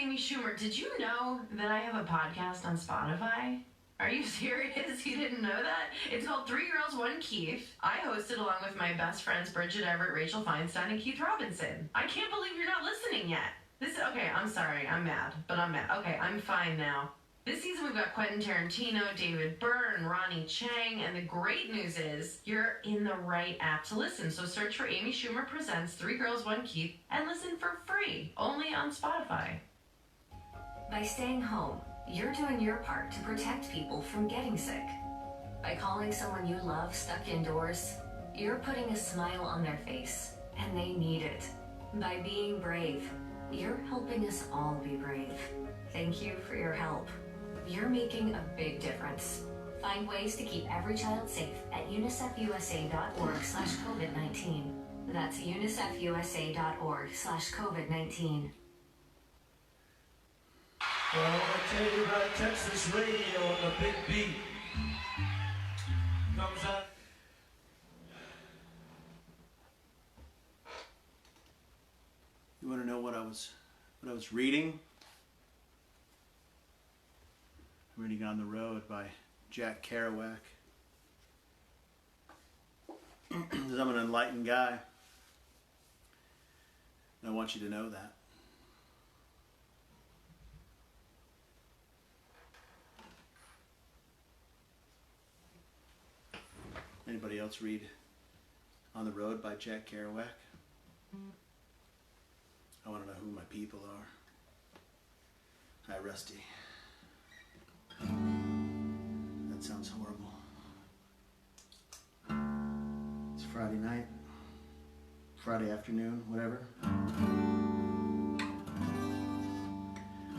Amy Schumer. Did you know that I have a podcast on Spotify? Are you serious? You didn't know that? It's called Three Girls, One Keith. I host it along with my best friends Bridget Everett, Rachel Feinstein, and Keith Robinson. I can't believe you're not listening yet. Okay, I'm sorry. I'm mad. But I'm mad. Okay, I'm fine now. This season we've got Quentin Tarantino, David Byrne, Ronnie Chang, and the great news is you're in the right app to listen. So search for Amy Schumer Presents Three Girls, One Keith and listen for free, only on Spotify. By staying home, you're doing your part to protect people from getting sick. By calling someone you love stuck indoors, you're putting a smile on their face, and they need it. By being brave, you're helping us all be brave. Thank you for your help. You're making a big difference. Find ways to keep every child safe at unicefusa.org/COVID-19. That's unicefusa.org/COVID-19. Well, I want to tell you about Texas radio on the big beat. Comes out. You want to know what I was reading? I'm reading On the Road by Jack Kerouac. Because I'm an enlightened guy. And I want you to know that. Anybody else read On the Road by Jack Kerouac? I want to know who my people are. Hi, Rusty. That sounds horrible. It's Friday night, Friday afternoon, whatever.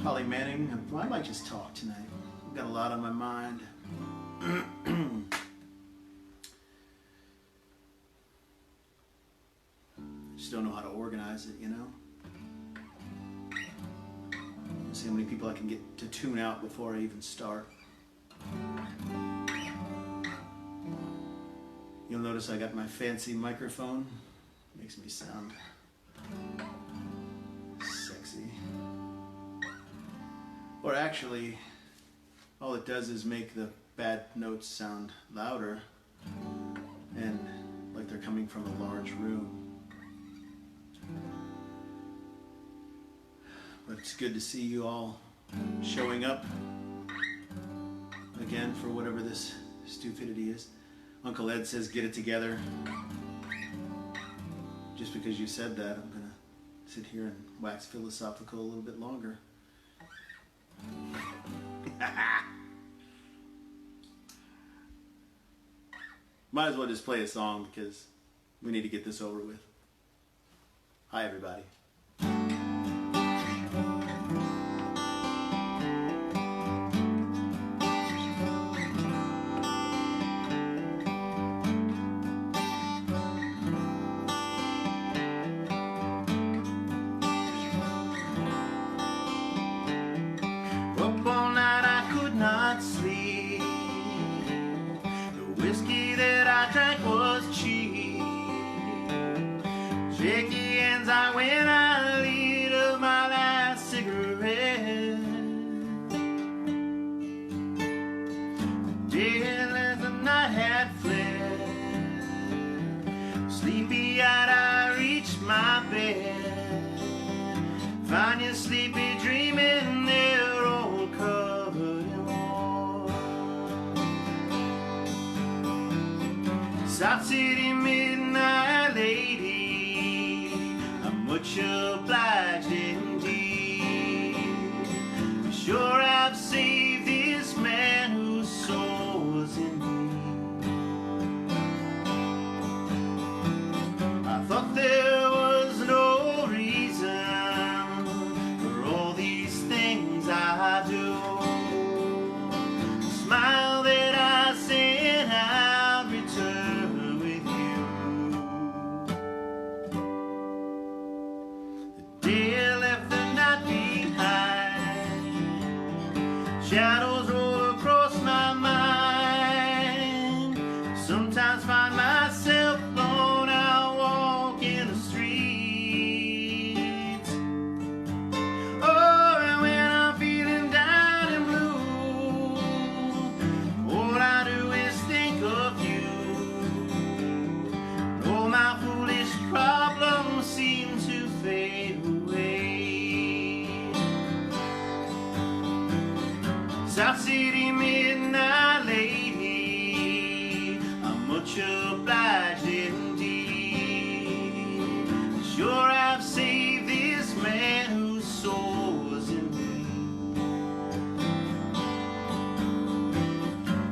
Holly Manning, I might just talk tonight. I've got a lot on my mind. Just don't know how to organize it, you know? See how many people I can get to tune out before I even start. You'll notice I got my fancy microphone. Makes me sound sexy. Or actually, all it does is make the bad notes sound louder and like they're coming from a large room. But it's good to see you all showing up again for whatever this stupidity is. Uncle Ed says get it together. Just because you said that, I'm gonna sit here and wax philosophical a little bit longer. Might as well just play a song because we need to get this over with. Hi, everybody. Find you sleepy dreaming, they're all covered in war. South City midnight lady, I'm much obliged indeed. Sure I've saved this man whose soul was in me. I thought there was no reason I do. The smile that I sent I'll return with you. The day I left the night behind, South City midnight lady, I'm much obliged indeed. Sure I've saved this man whose soul was in me.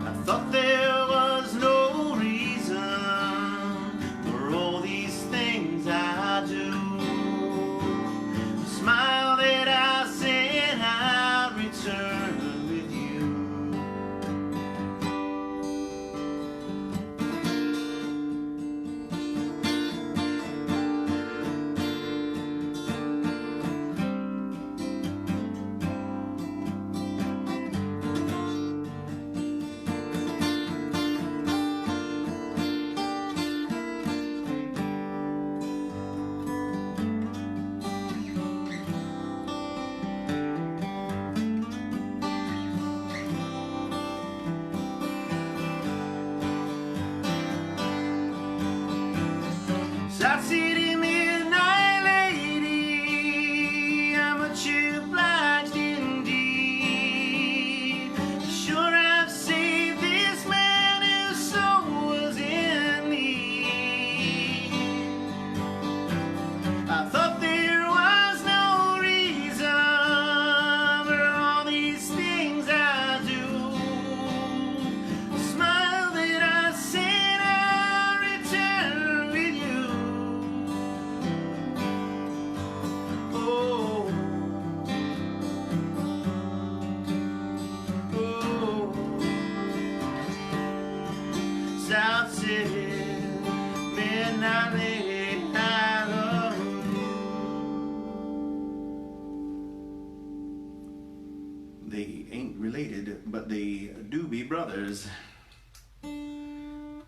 I thought there was no reason for all these things I do. The smile that I said I'd return with you. South City midnight lady, I'm much obliged indeed. Sure I've saved this man whose soul was in need. I thought there was no reason for all these things I do. The smile that I said I'll return with you. Oh, oh, South City, midnight lady, I love you. They ain't related, but the Doobie brothers.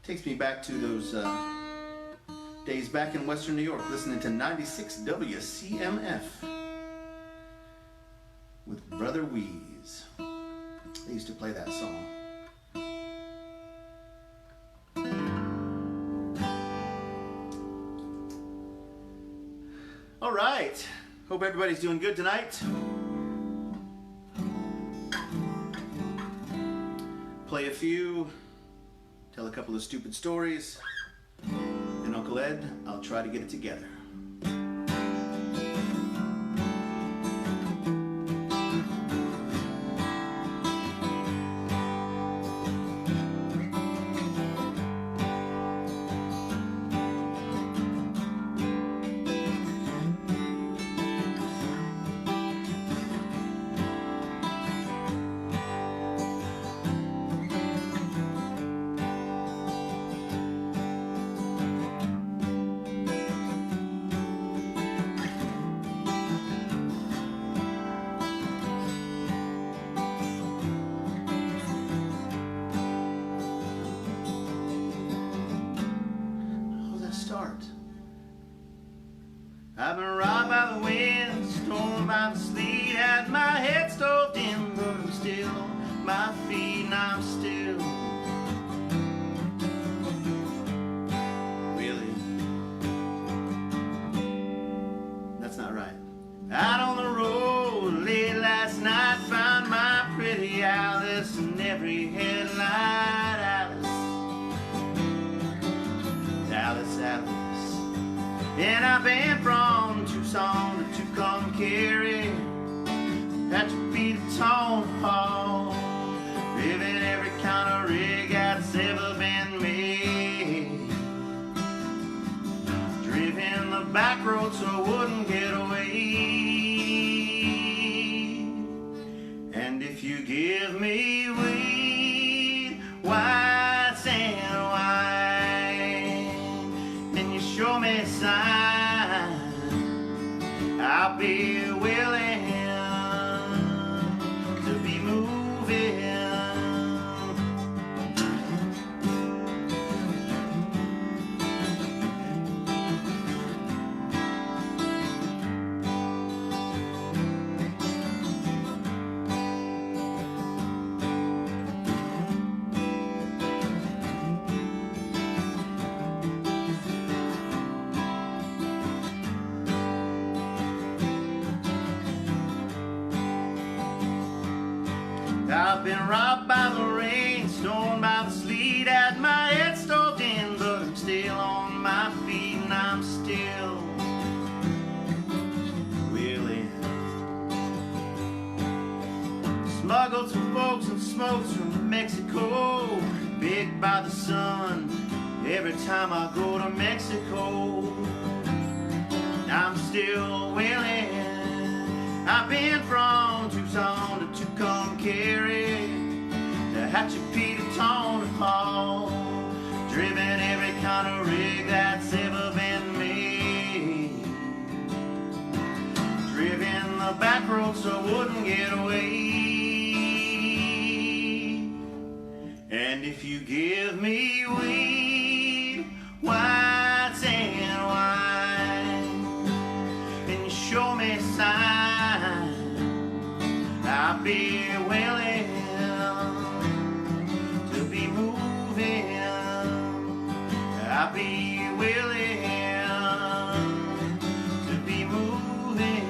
Takes me back to those days back in Western New York, listening to 96 WCMF with Brother Weeze. They used to play that song. All right. Hope everybody's doing good tonight. Play a few, tell a couple of stupid stories, and Uncle Ed, I'll try to get it together. I've been robbed by the wind, stormed by the sleet, had my head stove in, but I'm still on my feet and I'm still Willie. That's not right. Out on the road late last night, found my pretty Alice in every headlight. Alice, Alice. And I've been from Tucson to Tucumcari, at your feet of Tonopah, living every kind of rig that's ever been made, driven the back road so I wouldn't get away. And if you give me weed, white sand wine, then you show me sign, I'll be willing to be moving. been robbed by the rain, stormed by the sleet, had my head stove in, but I'm still on my feet and I'm still Willin. Smuggled some folks and smokes from Mexico, baked by the sun every time I go to Mexico. I'm still Willin. I've been from Tucson to Tucumcari, to Hatchapee to Tonopah, driven every kind of rig that's ever been made, driven the back roads so I wouldn't get away. And if you give me weed, whites and wine, and you show me signs, I'll be willing to be moving. I'll be willing to be moving.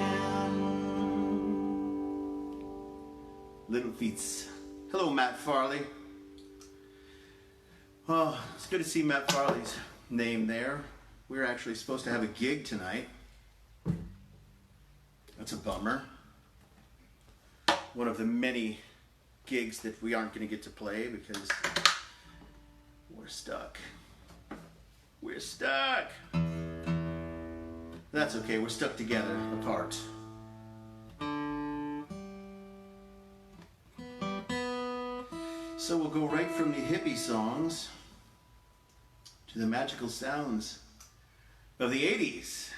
Little Feats. Hello, Matt Farley. Oh, it's good to see Matt Farley's name there. We were actually supposed to have a gig tonight. That's a bummer. One of the many gigs that we aren't going to get to play because we're stuck. We're stuck. That's okay, we're stuck together, apart. So we'll go right from the hippie songs to the magical sounds of the 80s.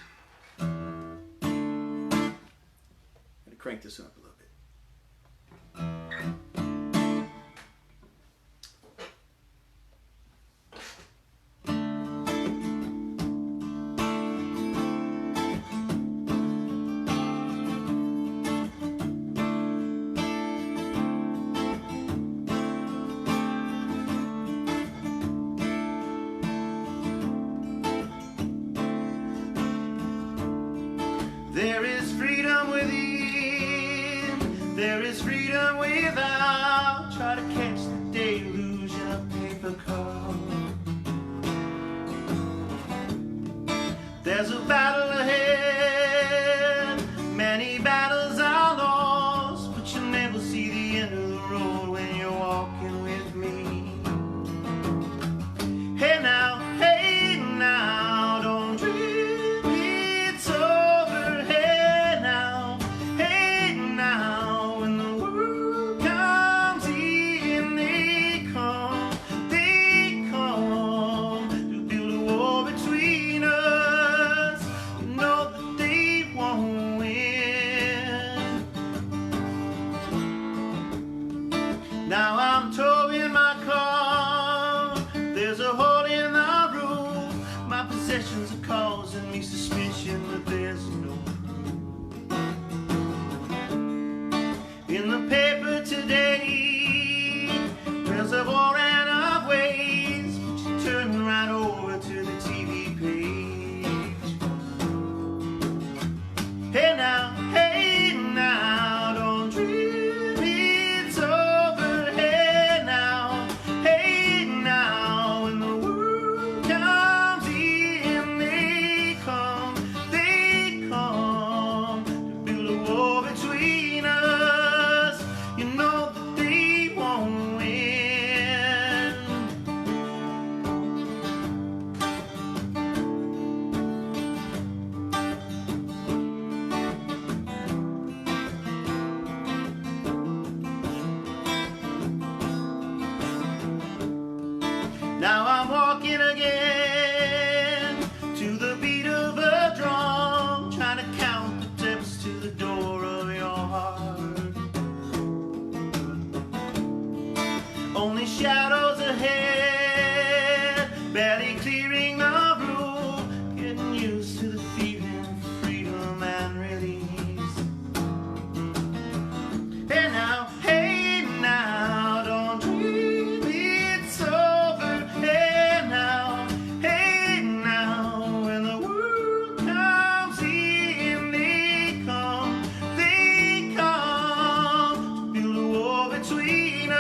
Gotta crank this one up a little bit. There is freedom within, there is freedom without. Try to catch the deluge in a paper car. There's a battle ahead, many battles are lost, but you'll never see the end of the road when you're walking with me. Hey now, don't dream it's over. Hey now, when the world comes in, they come to build a war between us. You know that they won't win. Now I'm towing my car, there's a hole in the roof. My possessions are causing me suspicion that there's no proof. In the paper today, there's a warrant of ways, but you turn right over to the TV page. Hey now, don't dream it's over. Hey now, when the world comes in, they come to build a war between us. You know that they won't win. Now I'm walking again to the beat of a drum, trying to count the steps to the door of your heart. Only shadows ahead, barely clearing the room, getting used to the feeling of freedom and release. Hey now, don't dream it's over. Hey now, when the world comes in, they come to build a war between us.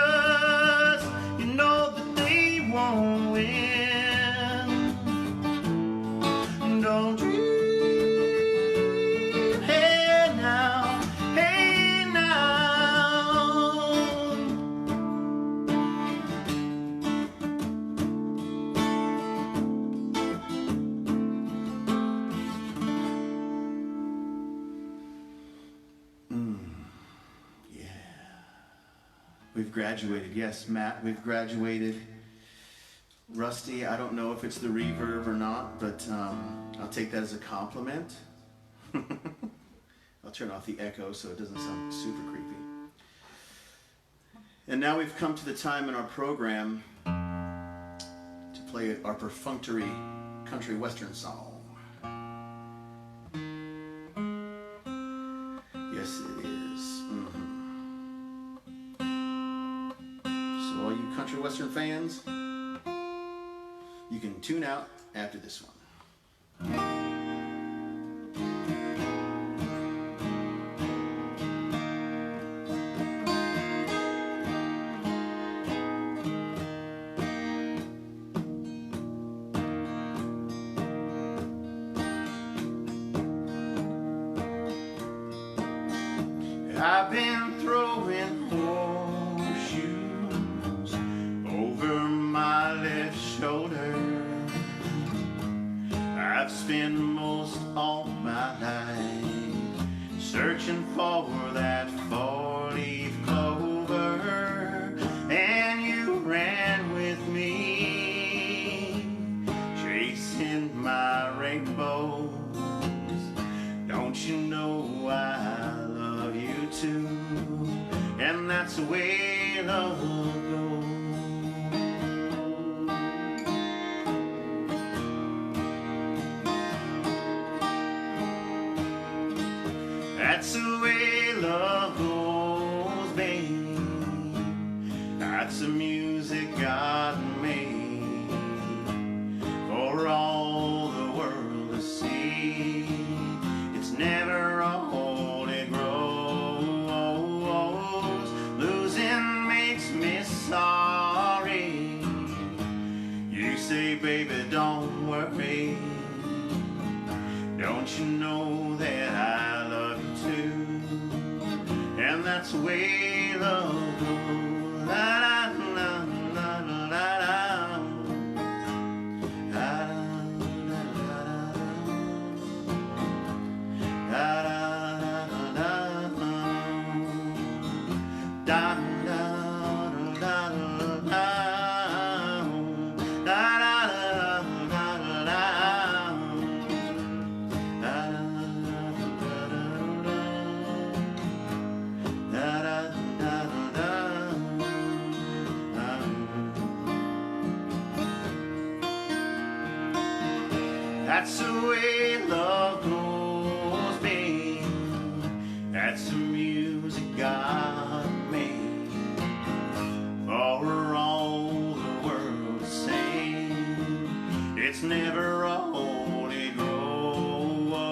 We've graduated. Yes, Matt, we've graduated. Rusty, I don't know if it's the reverb or not, but I'll take that as a compliment. I'll turn off the echo so it doesn't sound super creepy. And now we've come to the time in our program to play our perfunctory country western song. Yes, it is. So all you country western fans, you can tune out after this one. I've been throwing horseshoes over my left shoulder. I've spent most all my life searching for that four-leaf clover, and you ran with me, chasing my rainbows. Don't you know I love you too? And that's the way love goes. That's the way love goes, babe. That's the music God made for all the world to see. It's never all it grows. Losing makes me sorry. You say, baby, don't worry. Don't you know that I love you too? And that's the way love goes. La, la, la, la, la, la, la, la, la, that's the way love goes, babe. That's the music God made for all the world to sing. It's never all it grows.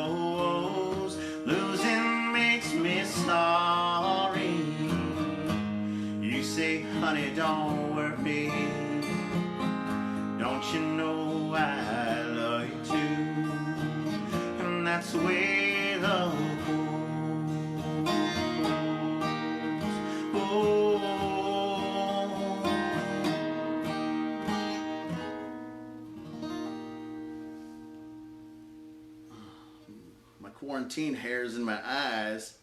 Losing makes me sorry. You say, honey, don't worry. Don't you know I love you too? And that's the way love goes. Oh. My quarantine hairs in my eyes.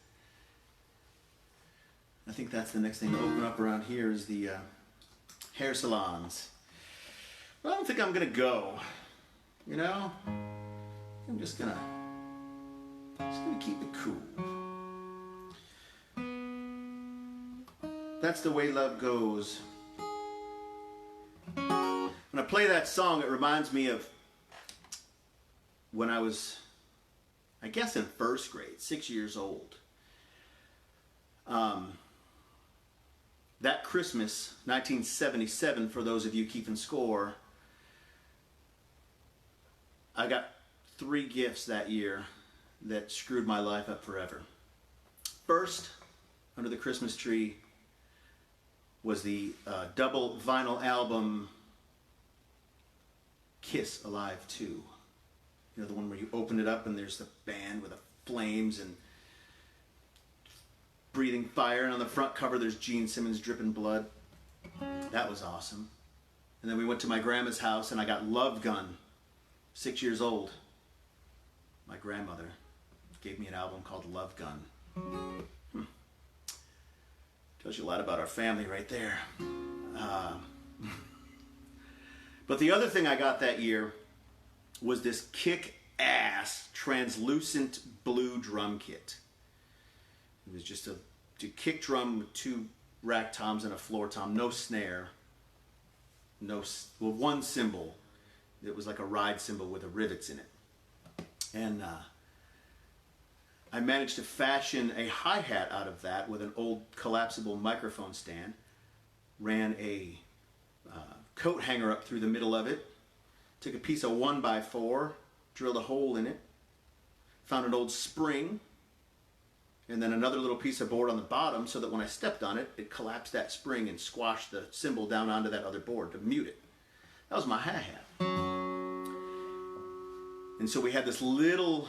I think that's the next thing to open up around here is the hair salons. But I don't think I'm gonna go. You know? I'm just gonna keep it cool. That's the way love goes. When I play that song, it reminds me of when I was, I guess, in first grade, 6 years old. That Christmas, 1977, for those of you keeping score, I got 3 gifts that year that screwed my life up forever. First, under the Christmas tree, was the double vinyl album Kiss Alive 2. You know, the one where you open it up and there's the band with the flames and breathing fire, and on the front cover there's Gene Simmons dripping blood. That was awesome. And then we went to my grandma's house and I got Love Gun, 6 years old. My grandmother gave me an album called Love Gun. Tells you a lot about our family right there. But the other thing I got that year was this kick-ass translucent blue drum kit. It was just a kick drum with 2 rack toms and a floor tom, no snare, one cymbal. It was like a ride cymbal with the rivets in it. And I managed to fashion a hi-hat out of that with an old collapsible microphone stand. Ran a coat hanger up through the middle of it. Took a piece of 1x4, drilled a hole in it. Found an old spring. And then another little piece of board on the bottom so that when I stepped on it, it collapsed that spring and squashed the cymbal down onto that other board to mute it. That was my hi-hat. And so we had this little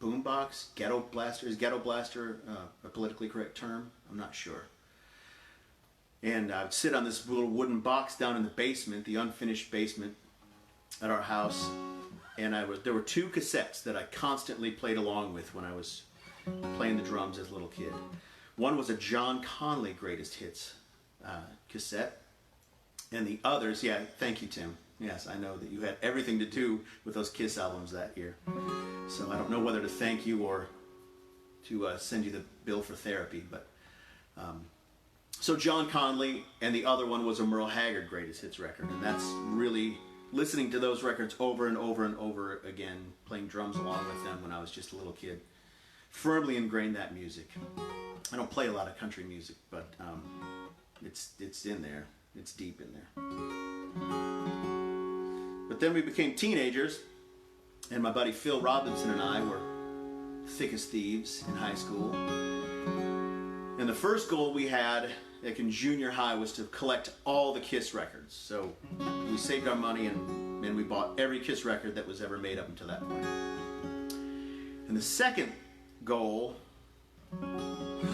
boombox, ghetto blaster. Is ghetto blaster a politically correct term? I'm not sure. And I would sit on this little wooden box down in the basement, the unfinished basement at our house. And there were 2 cassettes that I constantly played along with when I was playing the drums as a little kid. One was a John Conley Greatest Hits cassette. And the others, yeah, thank you, Tim. Yes, I know that you had everything to do with those Kiss albums that year. So I don't know whether to thank you or to send you the bill for therapy. But so John Conley, and the other one was a Merle Haggard Greatest Hits record. And that's really listening to those records over and over and over again, playing drums along with them when I was just a little kid. Firmly ingrained that music. I don't play a lot of country music, but it's in there. It's deep in there. But then we became teenagers, and my buddy Phil Robinson and I were thick as thieves in high school. And the first goal we had, like in junior high, was to collect all the Kiss records. So we saved our money and we bought every Kiss record that was ever made up until that point. And the second goal,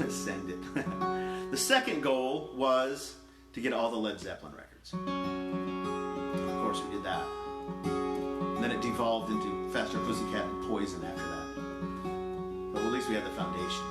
send it. The second goal was to get all the Led Zeppelin records. Of course we did that. And then it devolved into Faster Pussycat and Poison after that. But at least we had the foundation.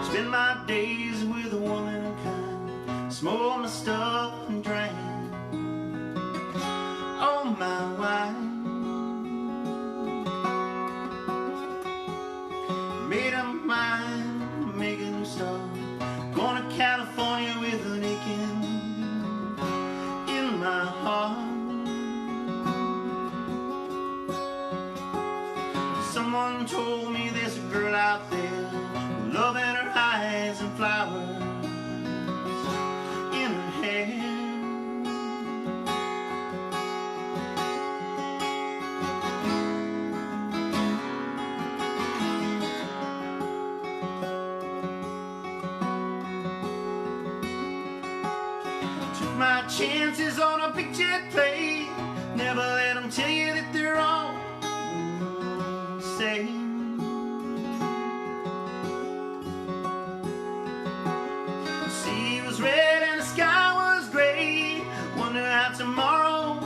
Spend my days with a womankind, smoke my stuff and drink all my wine. Made up my mind, make a new start. Going to California with an aching in my heart. Someone told me there's a girl out there, love in her eyes and flowers in her hair. Took my chances on a picture plate, never let them tell you that they're all the same. Red and the sky was gray. Wonder how tomorrow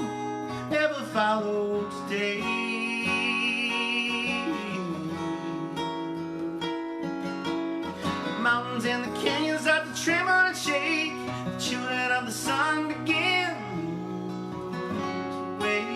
ever followed today. The mountains and the canyons start to tremble and shake. The children of the sun begin to wake.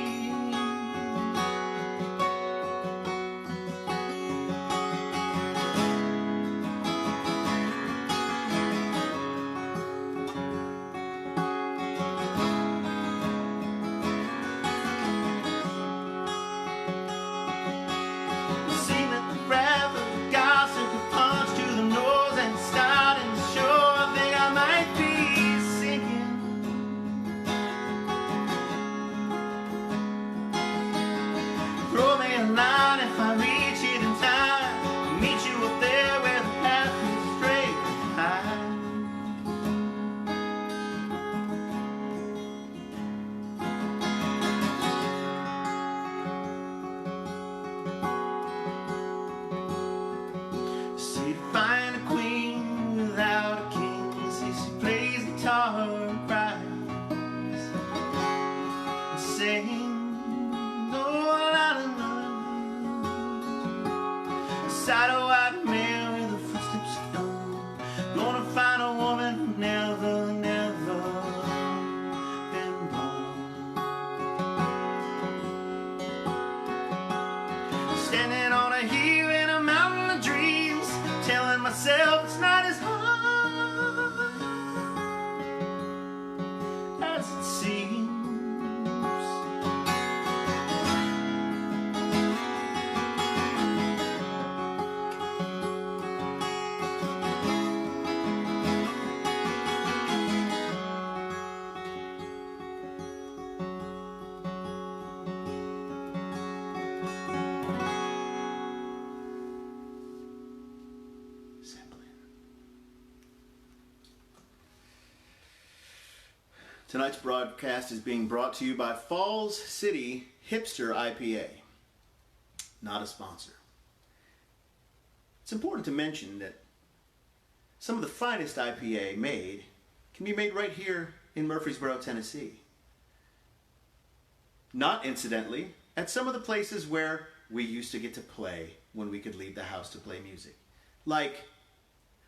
Seen that the breath of the gossip could punch to the nose and start and myself, it's not as hard as it seems. Tonight's broadcast is being brought to you by Falls City Hipster IPA. Not a sponsor. It's important to mention that some of the finest IPA made can be made right here in Murfreesboro, Tennessee. Not incidentally, at some of the places where we used to get to play when we could leave the house to play music. Like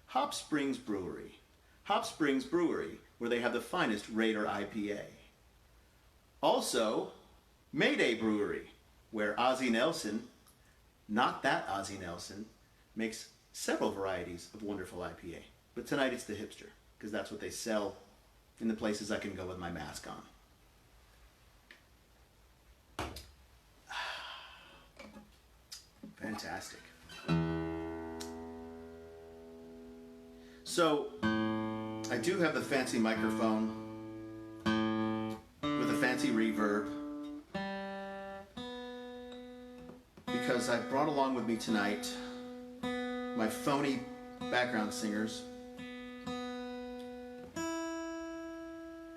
Hop Springs Brewery. Hop Springs Brewery, where they have the finest Raider IPA. Also, Mayday Brewery, where Ozzie Nelson, not that Ozzie Nelson, makes several varieties of wonderful IPA. But tonight it's the hipster, because that's what they sell in the places I can go with my mask on. Fantastic. So, I do have the fancy microphone with a fancy reverb because I brought along with me tonight my phony background singers,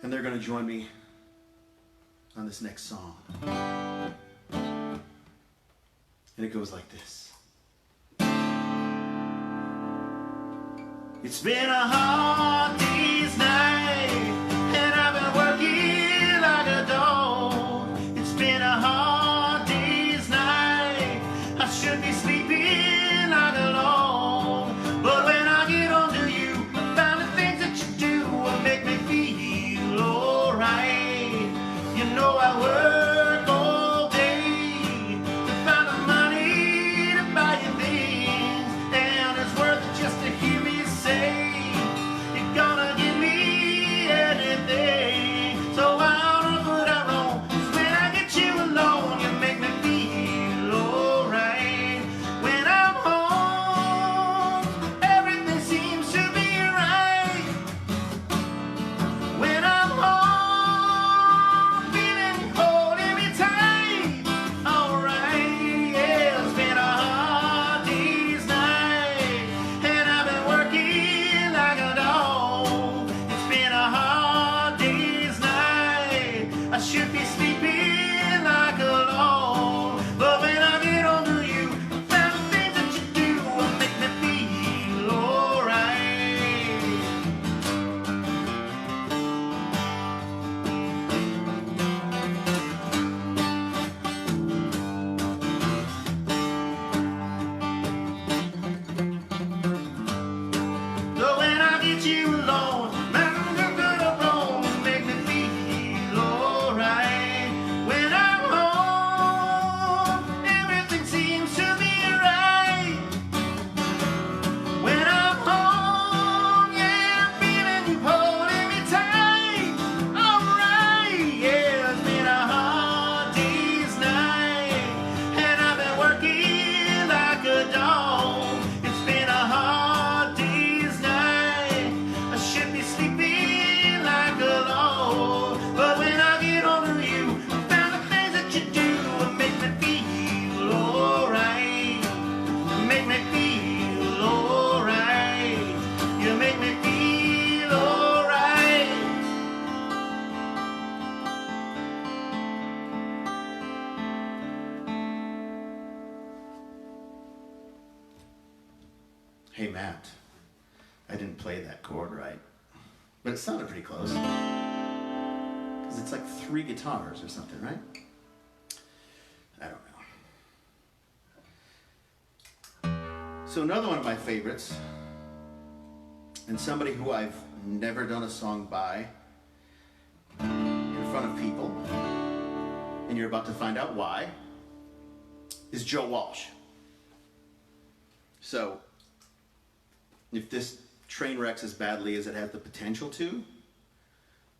and they're going to join me on this next song. And it goes like this. It's been a hard day's night, and I've been working like a dog. It's been a hard day's night, I should be sleeping like a log. But when I get on to you, I find the things that you do will make me feel alright. You know I work all day to find the money to buy you things, and it's worth it just to hear me say you're gonna give me anything. So I don't know what I wrong, 'cause when I get you alone, you make me feel alright. When I'm home, everything seems to be right. When I'm home, feeling you holding me tight. Alright, yeah, it's been a hard day's night, and I've been working like a dog. It's been a hard day's night, I should be sleeping like a log. But when I get on to you, I found the things that you do will make me feel alright. So when I get you alone, nothing good or wrong will make me feel alright. When I'm home, everything seems to be right. When I'm home, yeah, I'm feeling you holding me tight. Alright, yeah, it's been a hard day's night, and I've been working like a dog. It's been a hard day's night, I should be sleeping like a log. But when I get on to you, I found the things that you do will make me feel alright. Make me feel alright. You make me feel alright. Hey Matt, I didn't play that chord right, but it sounded pretty close. Because it's like 3 guitars or something, right? I don't know. So another one of my favorites, and somebody who I've never done a song by in front of people, and you're about to find out why, is Joe Walsh. So if this train wrecks as badly as it has the potential to,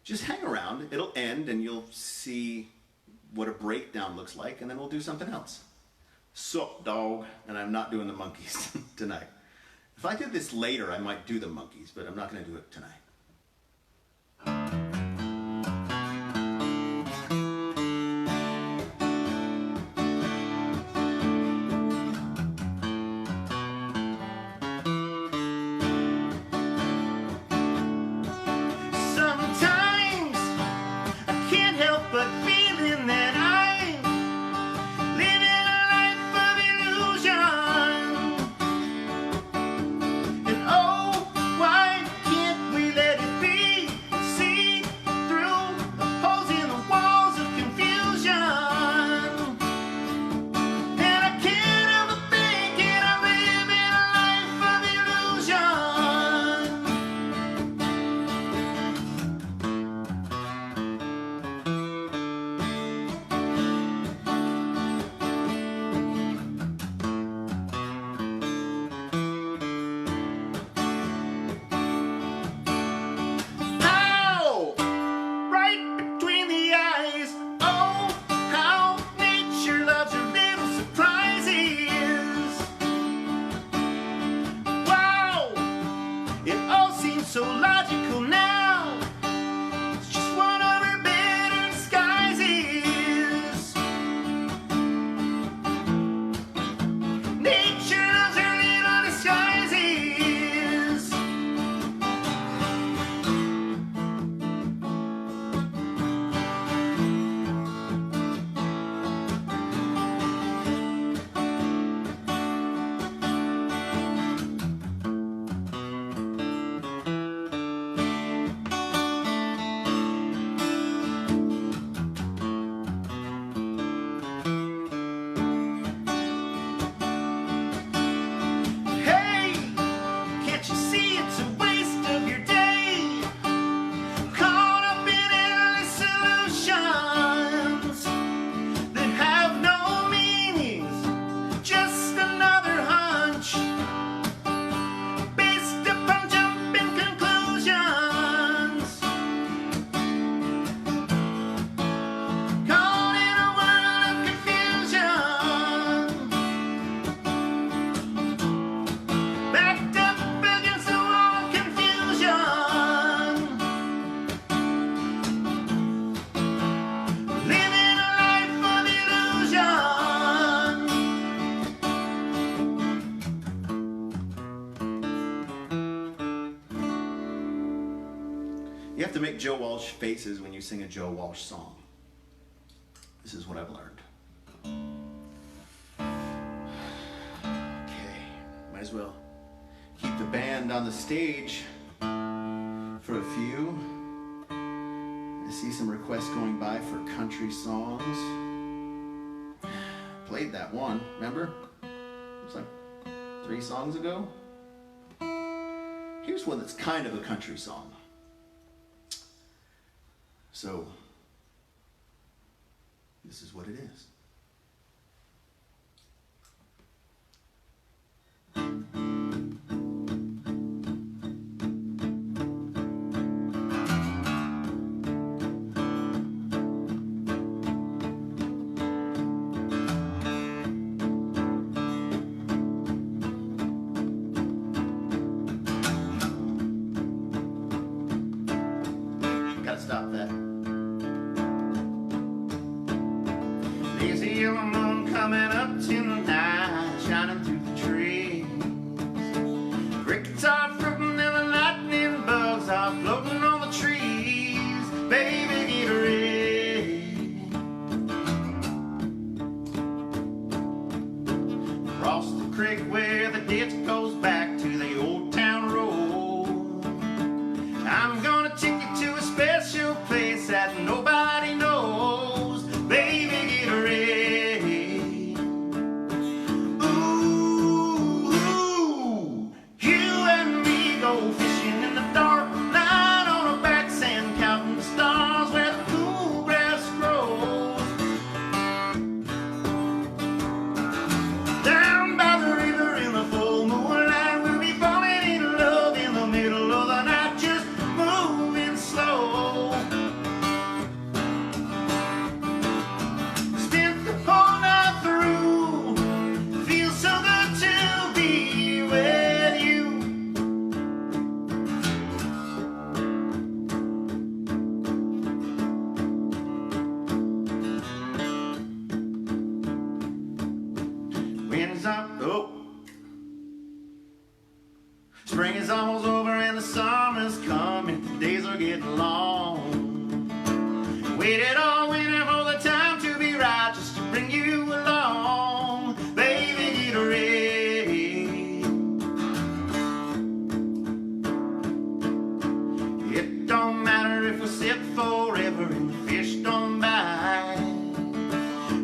just hang around. It'll end and you'll see what a breakdown looks like, and then we'll do something else. Sup, dog? And I'm not doing the monkeys tonight. If I did this later, I might do the monkeys, but I'm not going to do it tonight. Sometimes I can't help but feeling that I'm living a life of illusion. And oh, why can't we let it be? See through the holes in the walls of confusion. And I can't help but thinking I'm living a life of illusion. Ow! Right between the eyes. Oh, how nature loves her little surprises. Wow! It all seems so logical now. It's just one of her better disguises. Nature loves her little disguises. Hey, can't you see it's a waste of your day? Caught up in endless solutions that have no meanings, just another hunch based upon jumping conclusions. Caught in a world of confusion. Backed up against the wall of confusion. Living a life of illusion. You have to make Joe Walsh faces when you sing a Joe Walsh song. This is what I've learned. Okay, might as well keep the band on the stage for a few. I see some requests going by for country songs. Played that one, remember? It was like 3 songs ago. Here's one that's kind of a country song. So, this is what it is. Gotta stop that. Lazy yellow moon coming up tonight, shining through the trees. Crickets are fruiting and the lightning bugs are floating on the trees. Baby, get ready. Across the creek where the ditch goes back to the old town road, I'm gonna take you to a special place that nobody knows. Baby, get ready. Ooh, you and spring is almost over and the summer's coming. The days are getting long. Waited all winter for the time to be right, just to bring you along. Baby, get ready. It don't matter if we sit forever and the fish don't bite.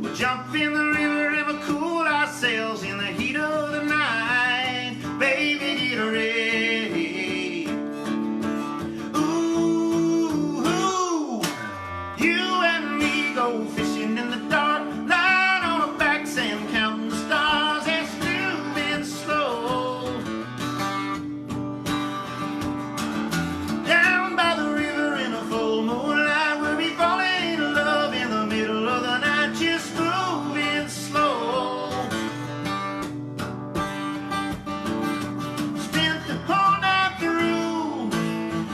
We'll jump in the river and we'll cool ourselves in the heat of the night. Baby, get ready. Ooh, you and me go fishing in the dark, lying on our backs and counting the stars as moving slow. Down by the river in a full moonlight, we'll be falling in love in the middle of the night, just moving slow. Spent the whole night through,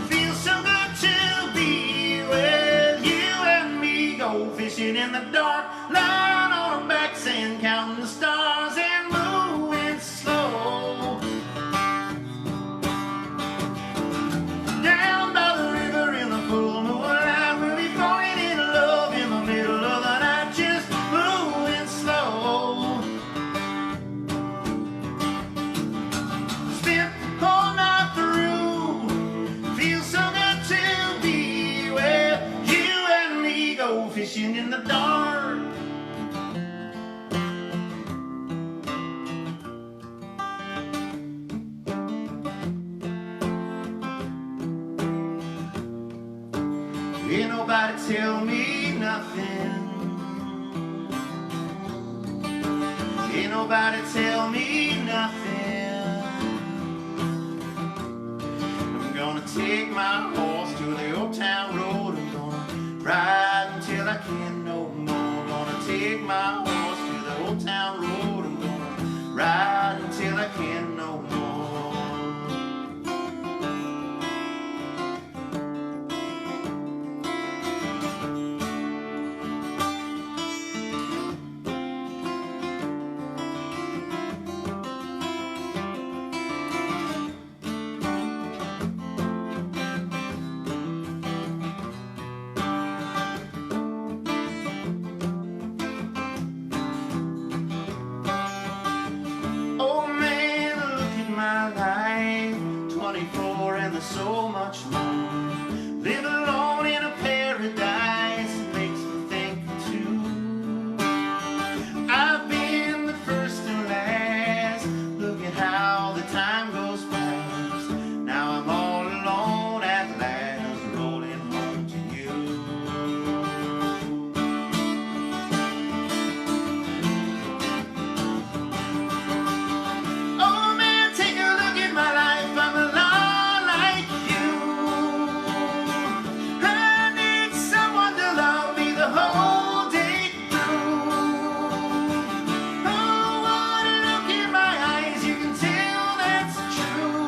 feels so good to be with you and me. Go fishing in the dark, lying on our backs and counting the stars and moving slow. Down by the river in the full moonlight, we'll be falling in love in the middle of the night, just moving slow. Spent the whole night through, feels so good to be with you and me. Go fishing in the dark. Ain't nobody tell me nothing. Ain't nobody tell me nothing. I'm gonna take my horse to the old town road. I'm gonna ride until I can't no more. Gonna take my horse to the old town road. I'm gonna ride until I can't no more. Oh man, look at my life. 24 and there's so much more. Live alone in a paradise. It makes me think too. I've been the first and last. Look at how the time goes past. Now I'm all alone at last, rolling home to you. Oh man, take a look at my life. I'm a lot like you. I need someone to love me the whole day through. Oh, what a look in my eyes, you can tell that's true.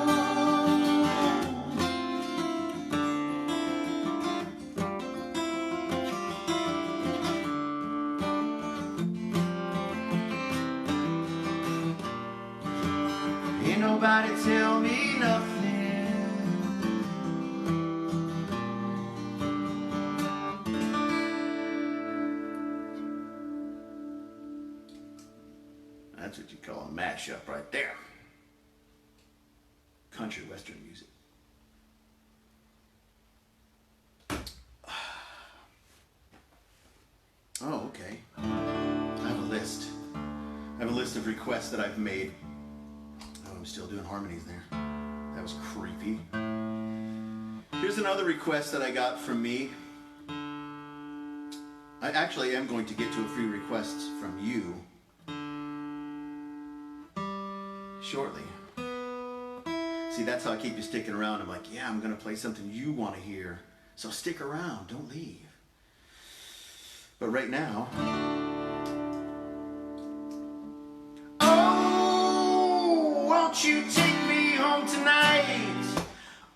Ain't nobody tell me nothing. That's what you call a mashup right there. Country western music. Oh, okay. I have a list. I have a list of requests that I've made. Oh, I'm still doing harmonies there. That was creepy. Here's another request that I got from me. I actually am going to get to a few requests from you shortly. See, that's how I keep you sticking around. I'm like, yeah, I'm going to play something you want to hear. So stick around. Don't leave. But right now... Oh, won't you take me home tonight?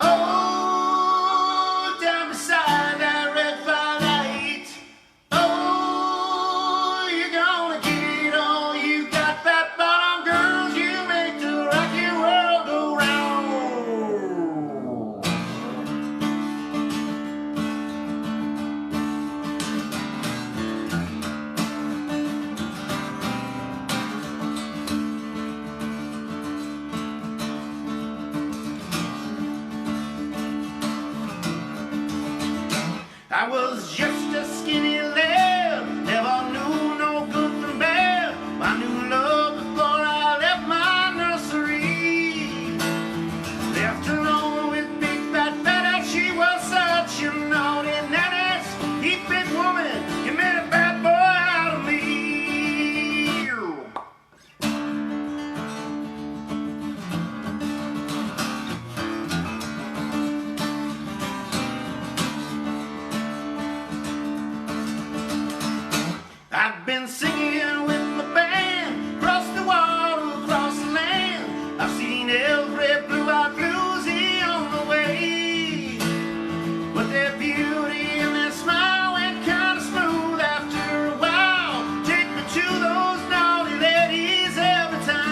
Oh, down beside that red firelight. Oh, you're gonna get all you got, fat bottom girls. You make the rock and roll go round. I was just a skinny lad, never knew no good from bad. I knew love before I left my nursery. Left alone with big fat Betty, she was such a naughty nanny. He big woman, you made a bad boy out of me. I've been singing with my band, across the water, across the land. I've seen every blue-eyed bluesy on the way. But their beauty and their smile went kind of smooth after a while. Take me to those naughty ladies every time.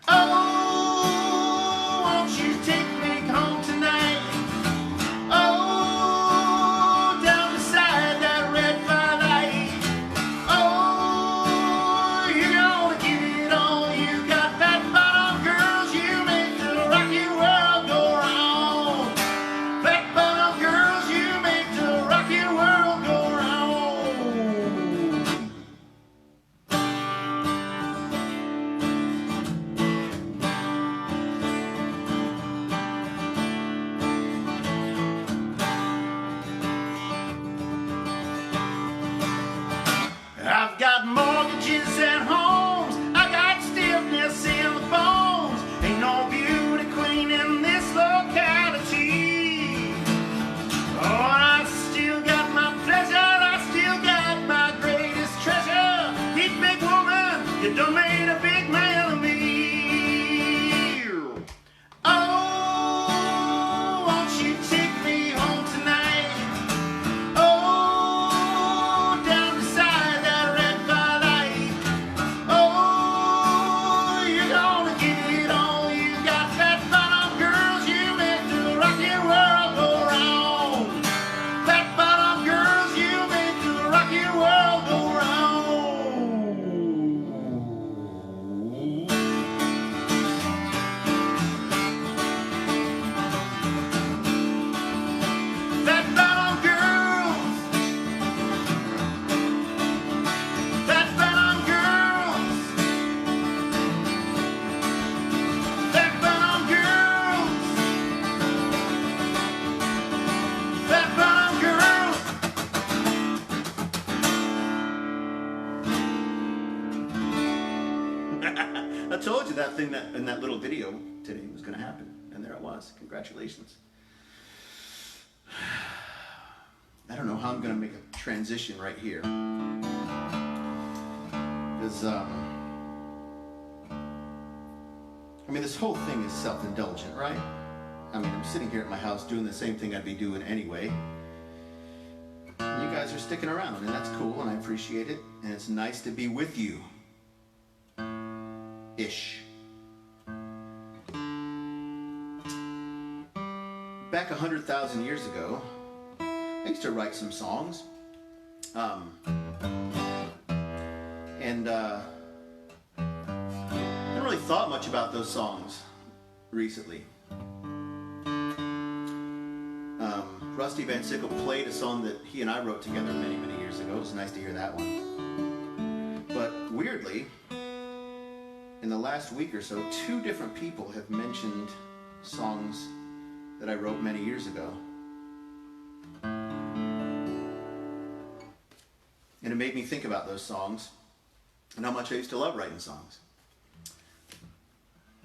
Oh, won't you take me home tonight? Oh, down beside that red firelight. Oh, you're gonna give it all you got. Fat bottom girls, you make the rocky world go round. Fat bottom girls, you make the rocky world go round. I've got mortgages and homes, I got stiffness in the bones. Ain't no beauty queen in this locality. Oh, I still got my pleasure, I still got my greatest treasure. You big woman, you done made a big man of me. Oh, won't you take me home tonight? Oh, down beside that red firelight. Oh, you're gonna give it all you got. Fat bottom girls, you make the rocky world go round. Fat bottom girls, you make the rocky world go round. Fat bottom girls, fat bottom girls, fat bottom girls, fat bottom girls. I told you that thing that in that little video today was going to happen, and there it was. Congratulations. I don't know how I'm going to make a transition right here, because I mean, this whole thing is self-indulgent, right? I mean, I'm sitting here at my house doing the same thing I'd be doing anyway. And you guys are sticking around, and that's cool, and I appreciate it, and it's nice to be with you. Ish. Back 100,000 years ago, I used to write some songs. And I haven't really thought much about those songs recently. Rusty Van Sickle played a song that he and I wrote together many, many years ago. It was nice to hear that one. But weirdly, in the last week or so, 2 different people have mentioned songs that I wrote many years ago. And it made me think about those songs and how much I used to love writing songs.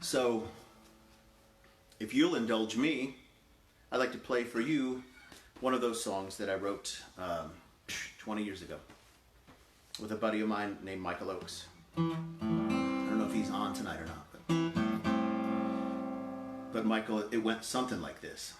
So, if you'll indulge me, I'd like to play for you one of those songs that I wrote 20 years ago with a buddy of mine named Michael Oakes. I don't know if he's on tonight or not, but Michael, it went something like this.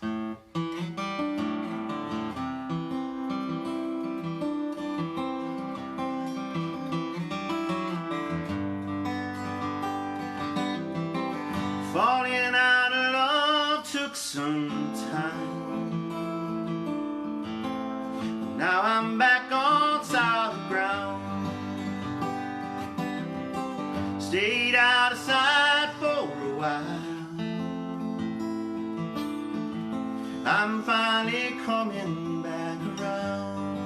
Falling out of love took some time. Now I'm back on solid ground. Stayed out of sight for a while. I'm finally coming back around.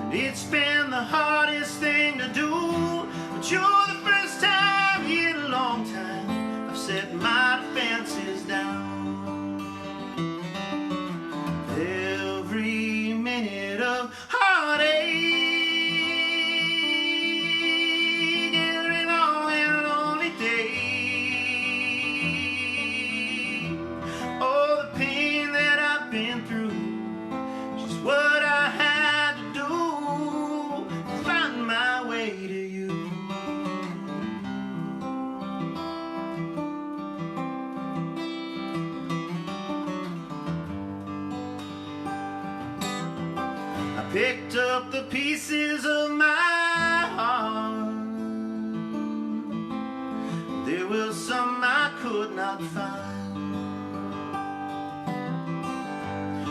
And it's been the hardest thing to do, but you're the first time in a long time I've set my defenses down. Every minute of heartache, every long and lonely day, all the pain that I've been through, just what I had to do to find my way to you. I picked up the pieces of my heart. There were some I could not find,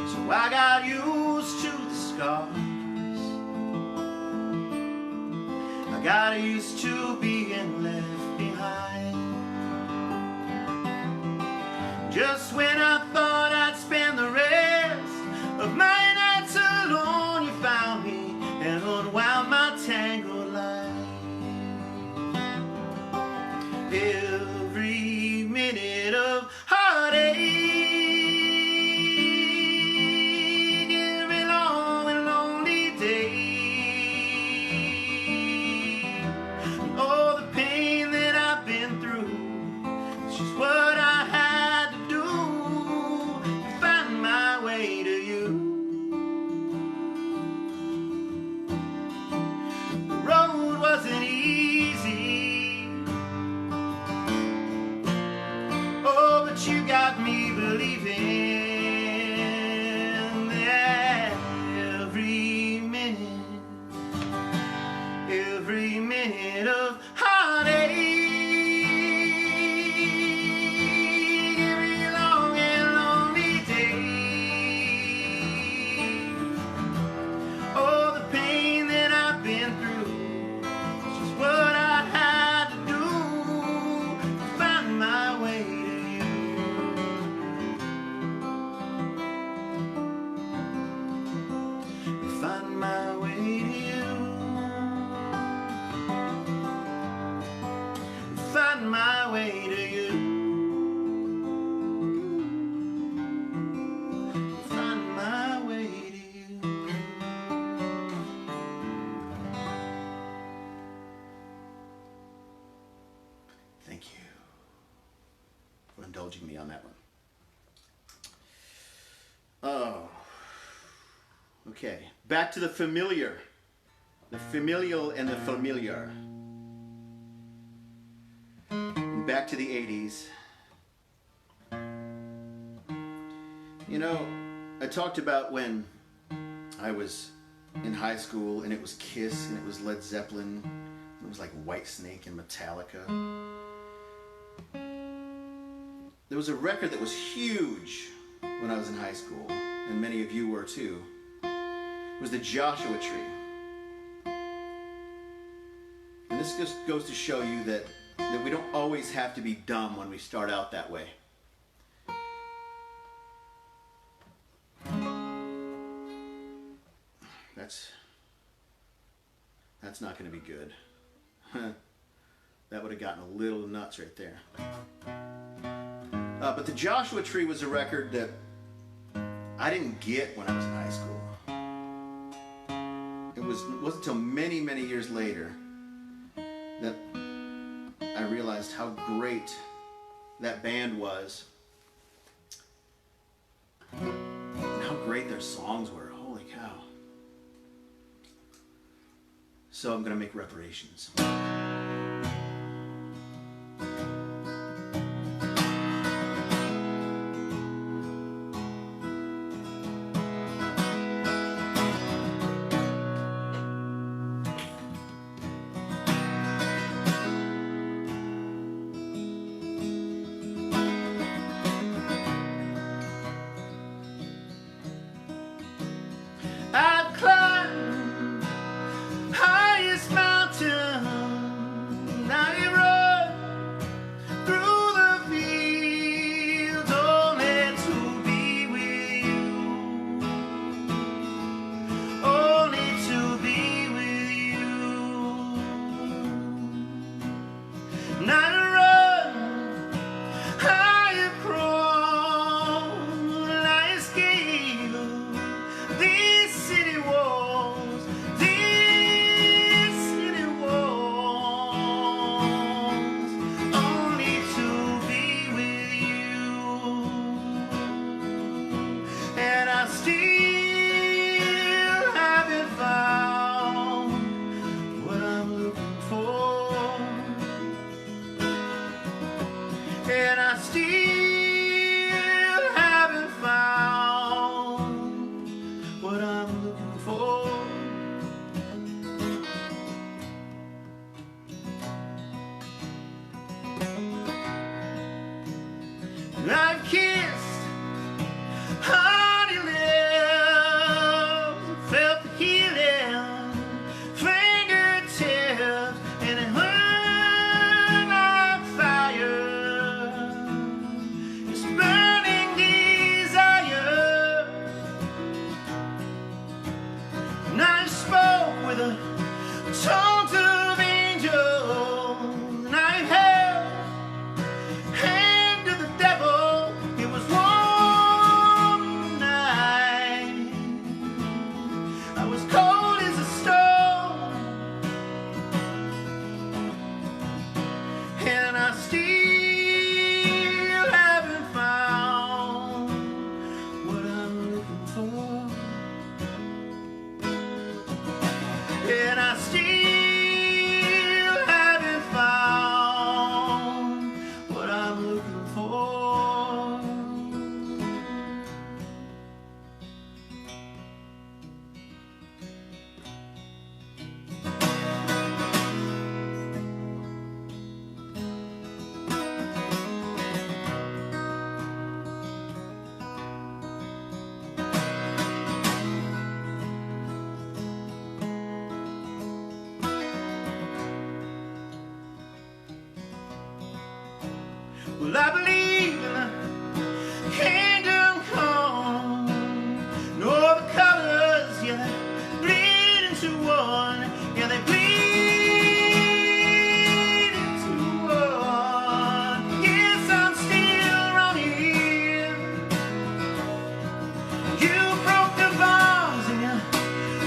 so I got used to the scars. I got used to being left behind. Just when I thought I'd spend the rest of my nights alone, you found me and unwound my tangled life. Every minute of heartache, every long and lonely day, all the pain that I've been through, it's just what I had to do to find my way to you. The road wasn't easy, oh, but you got me believing that every minute of heartache, every long and lonely day, all the pain that I've been through, it's just what I had to do to find my way to you. To find my way to you. Find my way to you. Find my way to you. Thank you for indulging me on that one. Oh. Okay. Back to the familiar. The familial and the familiar. Back to the 80s. You know, I talked about when I was in high school and it was Kiss and it was Led Zeppelin. It was like Whitesnake and Metallica. There was a record that was huge when I was in high school, and many of you were too. It was the Joshua Tree. And this just goes to show you that we don't always have to be dumb when we start out that way. That's not going to be good. That would have gotten a little nuts right there. But the Joshua Tree was a record that I didn't get when I was in high school. It wasn't until many, many years later that I realized how great that band was and how great their songs were. Holy cow. So I'm going to make reparations. I've climbed highest mountain and I still haven't found what I'm looking for. I've kissed honey lips, felt the healing fingertips, and it burned like fire. It's burning desire. And I spoke with the tones of angels, and I held hand to the devil. It was warm night. I was cold as a stone, and I still haven't found what I'm looking for. And I still haven't found what I'm looking for. Well, I believe in the kingdom come, and all the colors, yeah, they bleed into one, yeah, they bleed into one. Yes, I'm still running. You broke the bonds and you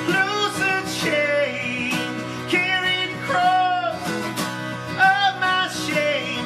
loose the chains, carried the cross of my shame.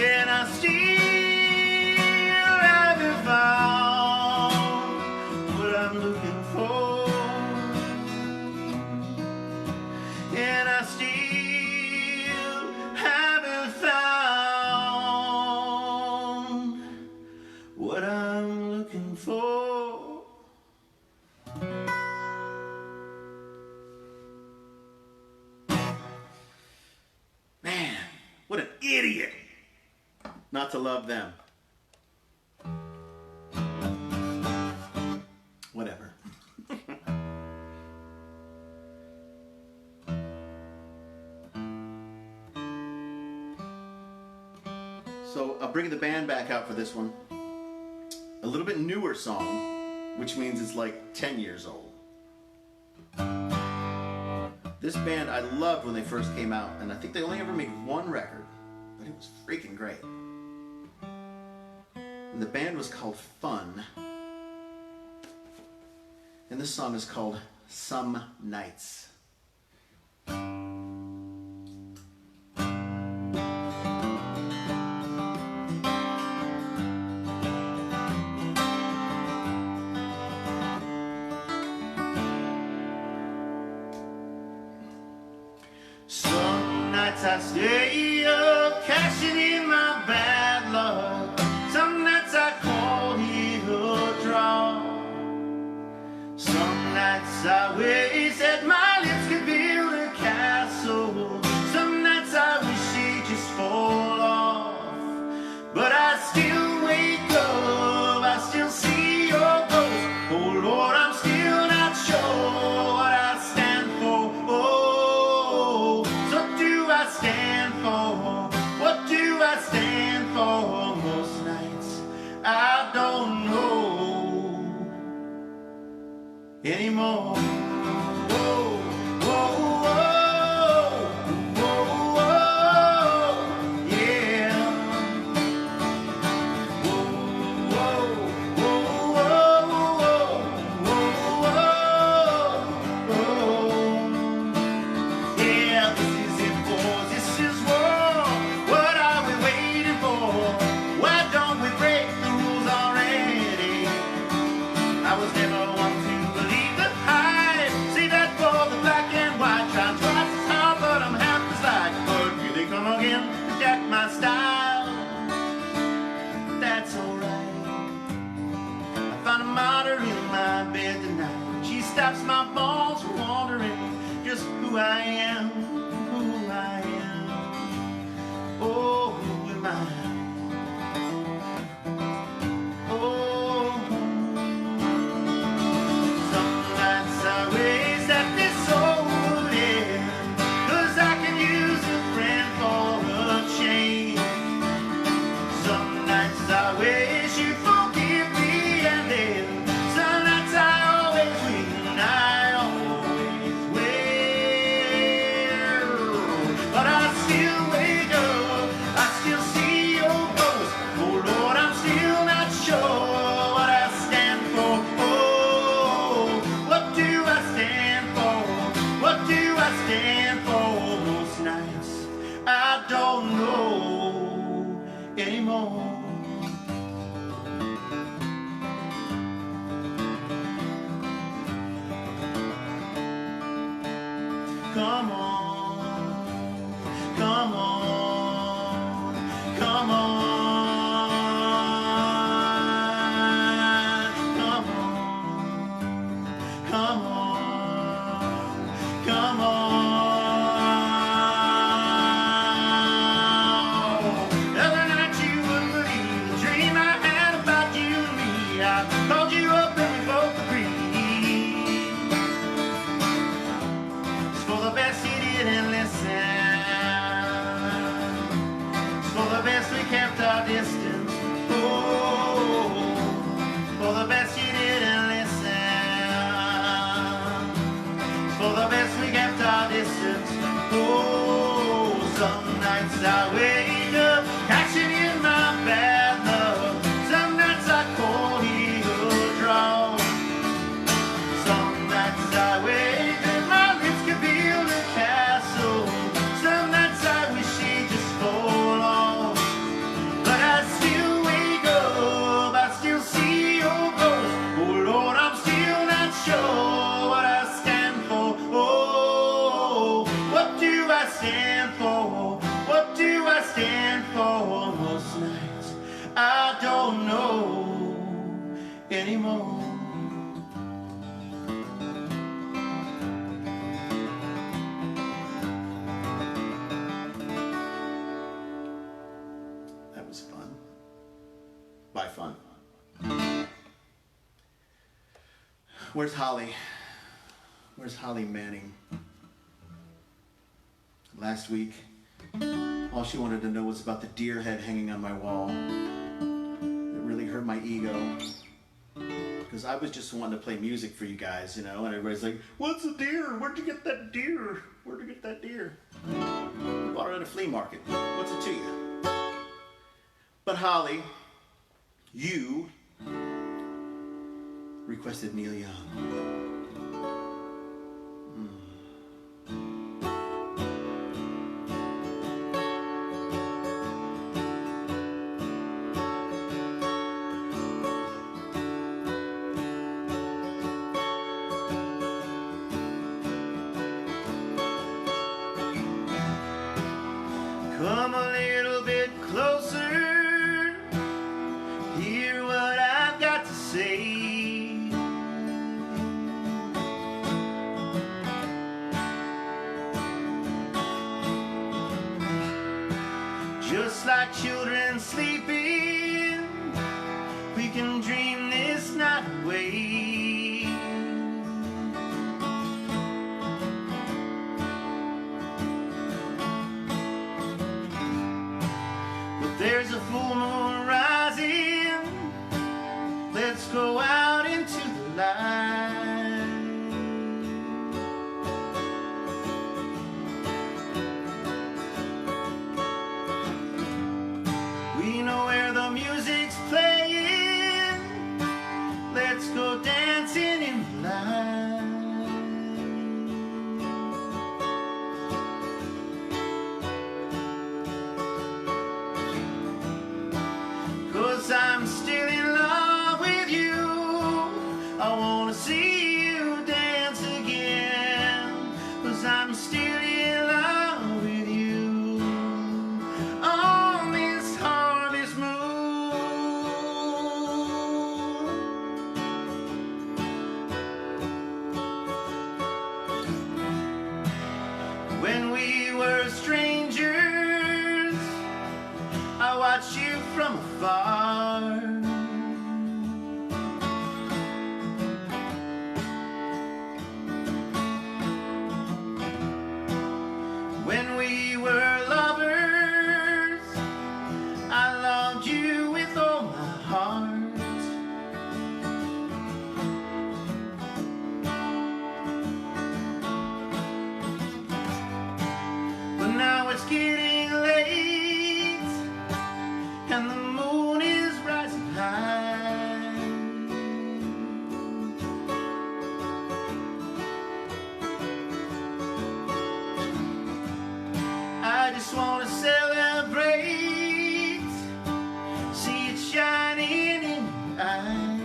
And I still haven't found what I'm looking for. And I still haven't found what I'm looking for. Man, what an idiot not to love them. Whatever. So I'm bringing the band back out for this one. A little bit newer song, which means it's like 10 years old. This band I loved when they first came out, and I think they only ever made one record, but it was freaking great. And the band was called Fun. And this song is called Some Nights. Some nights I stay up, cashing in my bad luck. Some nights I call it a draw. Some nights I wish that my lips could build a castle. Some nights I wish they'd just fall off. But I still wake up, I still see your ghost. Oh Lord, I'm still not sure what I stand for. Oh, so do I stand for? What do I stand for? Most nights I don't know anymore. Whoa, whoa, whoa, whoa, whoa, yeah. Whoa, whoa, whoa, whoa, was never one to believe the hype. See that for the black and white. Try twice as hard, but I'm half as light. But here they come again to jack my style. That's alright. I found a martyr in my bed tonight. She stops my balls from wandering just who I am, who I am. Oh, who am I? Oh, some nights I wish that this all would end, 'cause I can use a friend for a change. Some nights I wish you'd forgive me, and then some nights I always win, I always win. But I still wake up, I still see your ghost. Oh Lord, I'm still not sure what I stand for. Oh, what do I stand for? What do I stand for? Most nights I don't know anymore. Come on, come on, come on, come on, come on, come on. The other night you wouldn't believe the dream I had about you and me. I called you up and we both agreed. It's for the best you didn't listen. It's for the best we kept our distance. Oh, for the best you didn't listen. It's for the best we kept our distance. Oh, some nights I wake up cashing in my bad luck. Some nights I call it a draw. Some nights I wake up, my lips could build a castle. Some nights I wish she'd just fall off. But I still wake up, I still see your ghost. Oh Lord, I'm still not sure what I stand for. Oh, what do I stand for? What do I stand for? Most nights I don't know anymore. That was fun. By fun. Where's Holly? Where's Holly Manning? Last week, all she wanted to know was about the deer head hanging on my wall. It really hurt my ego. Because I was just wanting to play music for you guys, you know, and everybody's like, what's a deer? Where'd you get that deer? Where'd you get that deer? I bought it at a flea market. What's it to you? But Holly, you requested Neil Young. Come a little bit closer, hear what I've got to say. Just like children sleeping, we can dream this night away. There's a full moon rising, let's go out into the light. 'Cause I'm still in love with you. I wanna see you dance again, 'cause I'm still in love with you on this harvest moon. When we were strangers, I watched you from afar. When we were lovers, I loved you with all my heart. But now it's getting late, and the moon is rising high. I just want to celebrate, see it shining in your eyes.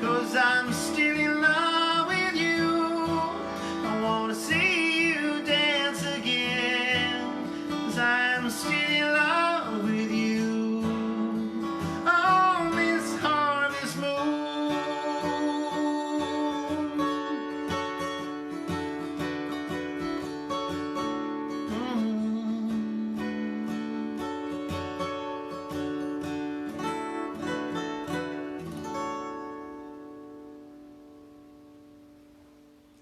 'Cause I'm still in love with you. I want to see you dance again, 'cause I'm still in love with you on this harvest moon.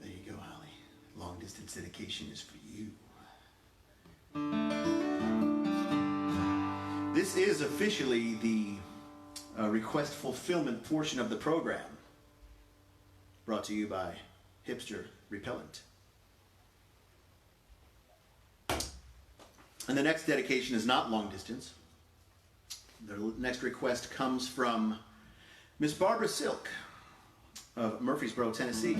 There you go, Holly. Long distance dedication is for you. This is officially the request fulfillment portion of the program. Brought to you by Hipster Repellent. And the next dedication is not long distance. The next request comes from Miss Barbara Silk of Murfreesboro, Tennessee.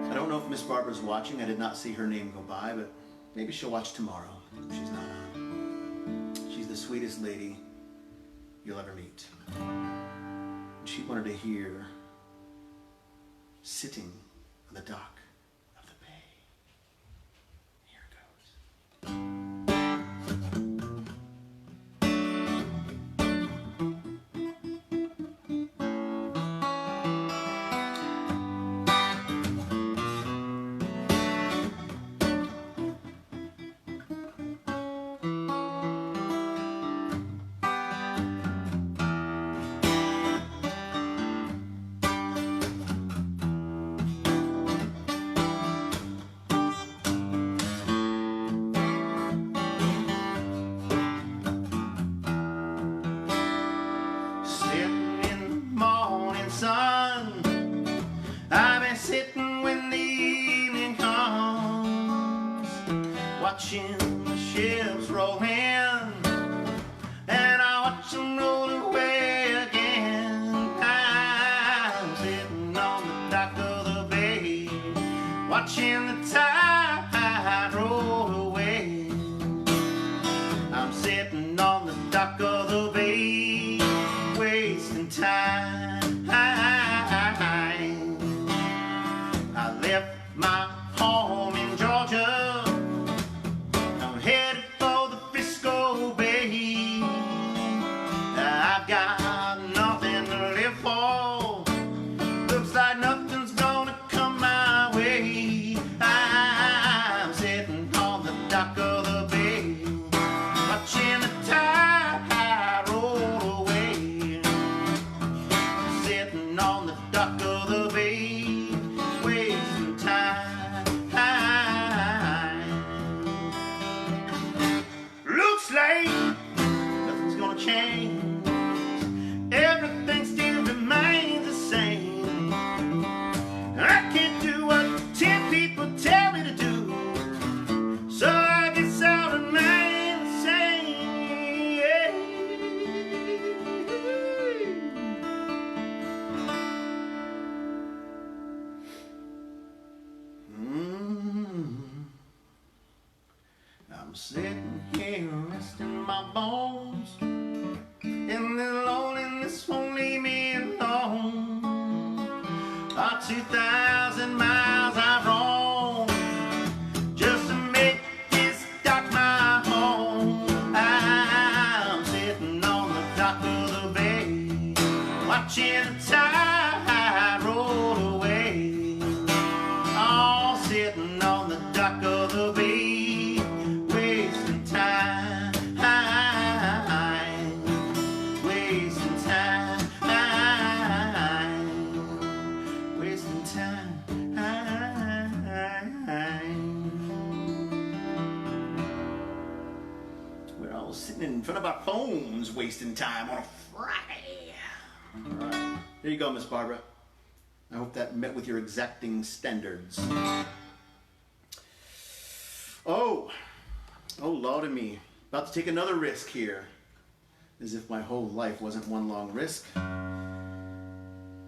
I don't know if Miss Barbara's watching. I did not see her name go by, but maybe she'll watch tomorrow if she's not on. She's the sweetest lady you'll ever meet. She wanted to hear Sitting on the Dock of the Bay. Here it goes. Sitting in the morning sun, I've been sitting when the evening comes, watching the ships roll in, and I watch them roll away again. I'm sitting on the dock of the bay, watching the tide roll away. I'm sitting on the dock of the bay, wasting time. I left my home in Georgia, I'm headed for the Frisco Bay. I've got nothing to live for, looks like nothing's gonna come my way. I'm sitting on the dock of the bay, watching the tide roll away. Sitting on the dock of the bay, wasting time. Looks like nothing's gonna change, everything still remains the same. I can't do what 10 people tell me to do, so I guess I'm sitting here resting my bones, and the loneliness won't leave me alone. 2,000 miles I've roamed just to make this dock my home. I'm sitting on the dock of the bay, watching the tide roll away. All sitting on the dock of the bay, wasting time, wasting time, wasting time. We're all sitting in front of our phones, wasting time on a Friday. All right, there you go, Miss Barbara. I hope that met with your exacting standards. Oh, Lord of me. About to take another risk here. As if my whole life wasn't one long risk.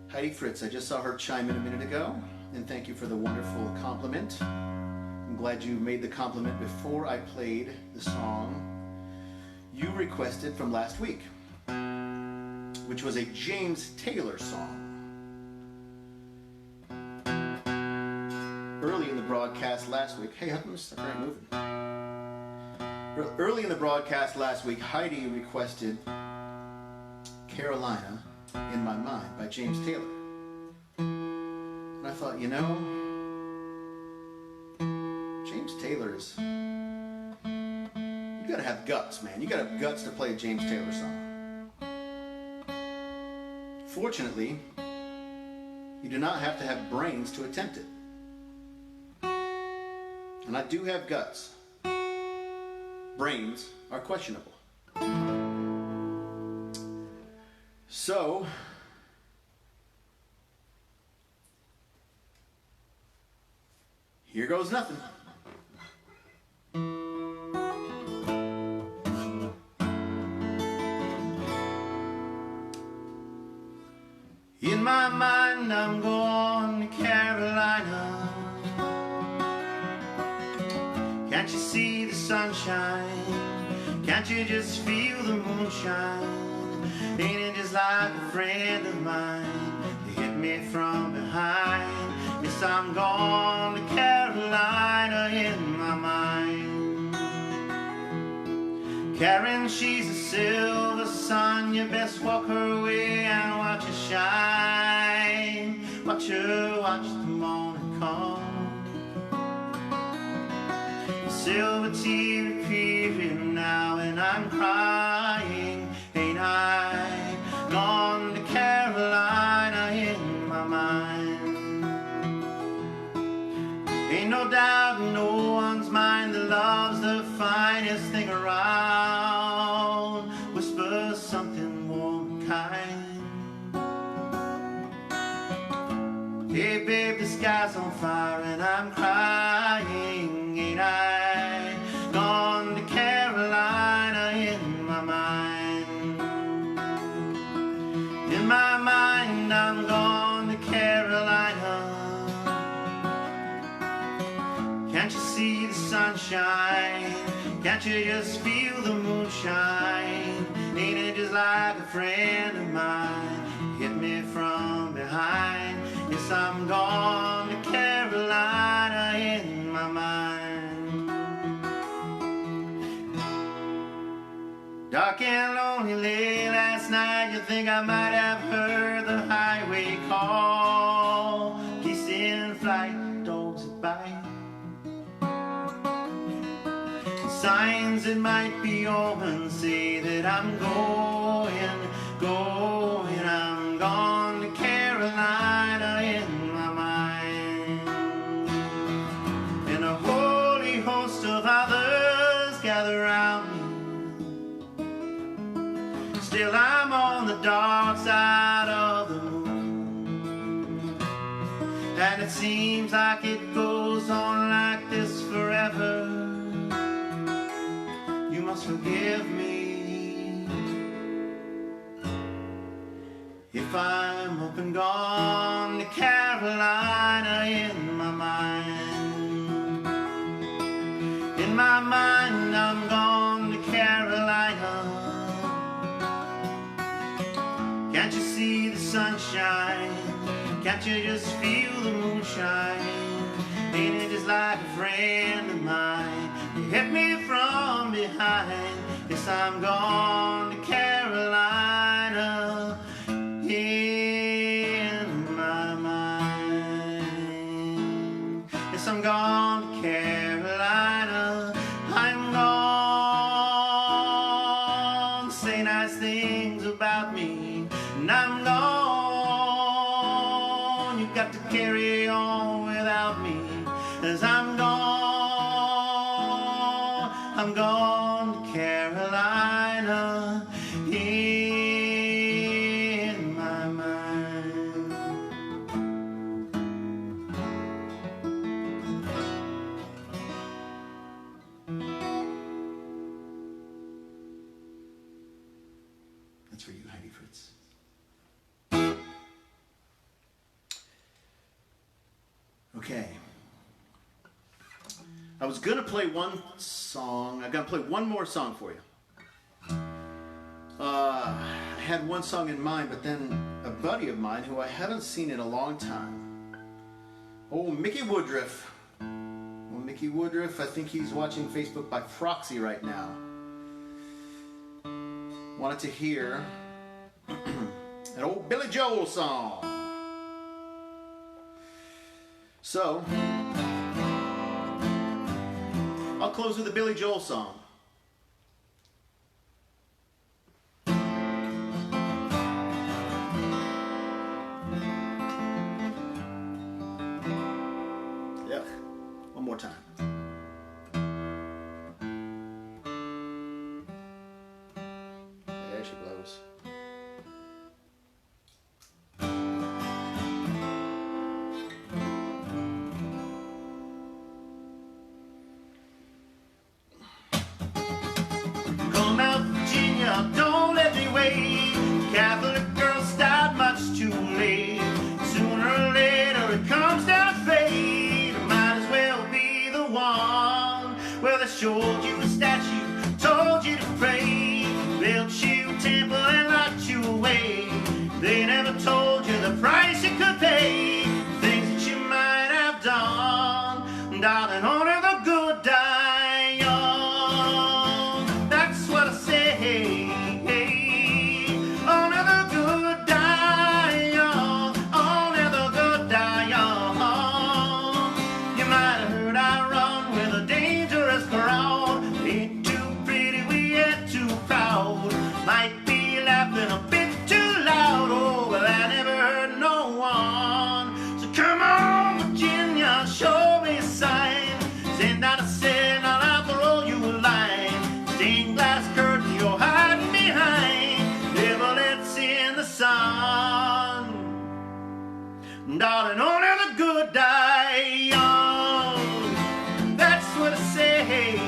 Heidi Fritz, I just saw her chime in a minute ago, and thank you for the wonderful compliment. I'm glad you made the compliment before I played the song you requested from last week, which was a James Taylor song. Early in the broadcast last week, hey, I'm just right moving. Early in the broadcast last week, Heidi requested Carolina in My Mind by James Taylor. And I thought, you know, James Taylor's, you gotta have guts, man. You gotta have guts to play a James Taylor song. Fortunately, you do not have to have brains to attempt it. And I do have guts. Brains are questionable. So, here goes nothing. In my mind, I'm going to Carolina. Can't you see the sunshine? Can't you just feel the moonshine? Ain't it just like a friend of mine? They hit me from behind. Yes, I'm gone to Carolina in my mind. Karen, she's a silver sun. You best walk her way and watch her shine. Watch her watch the morning come. Silver tear appearing now, and I'm crying. Ain't I gone to Carolina in my mind? Ain't no doubt in no one's mind that love's the finest thing around. Whisper something warm and kind. Hey babe, the sky's on fire and I'm crying. Ain't I gone to Carolina in my mind? In my mind, I'm gone to Carolina. Can't you see the sunshine? Can't you just feel the moonshine? Ain't it just like a friend of mine? Hit me from behind. Yes, I'm gone to Carolina in my mind. Dark and lonely late last night, you think I might have heard the highway call. Geese in flight, dogs that bite. Signs that might be open say that I'm going. I'm gone to Carolina in my mind. And a holy host of others gather round me. Still I'm on the dark side of the moon. And it seems like it goes on like this forever. You must forgive me if I'm up and gone to Carolina in my mind. In my mind, I'm gone to Carolina. Can't you see the sunshine? Can't you just feel the moonshine? Ain't it just like a friend of mine? You hit me from behind. Yes, I'm gone to Carolina. In my mind. Yes, I'm gone to Carolina. I'm gone to say nice things about me. And I'm gone. You got to carry on without me. As I'm gone to Carolina. In my mind. That's for you, Heidi Fritz. Okay. I was gonna play one song. I'm gonna play one more song for you. I had one song in mind, but then a buddy of mine who I haven't seen in a long time, old Mickey Woodruff. Well, Mickey Woodruff, I think he's watching Facebook by proxy right now. Wanted to hear an old Billy Joel song. So, I'll close with a Billy Joel song. Yuck. One more time. There she blows. Don't let me wait. Catholic girls died much too late. Sooner or later it comes down to fate. It might as well be the one where they showed you a statue, told you to pray, built you a temple and locked you away. They never told you the price you could pay, things that you might have done. Darling, honor the good die young. That's what I say. Honor the good die young. Honor the good die young. You might have heard I run with a dangerous crowd. Ain't too pretty, we ain't too proud. Might be laughing a bit too loud. Oh, well, I never heard no one. So come on, Virginia, show me a sign. Send out a signal, I'll throw you a line. Stained glass curtain you're hiding behind. Liverlet's in the sun. Darling, honor the good die young. That's what I say.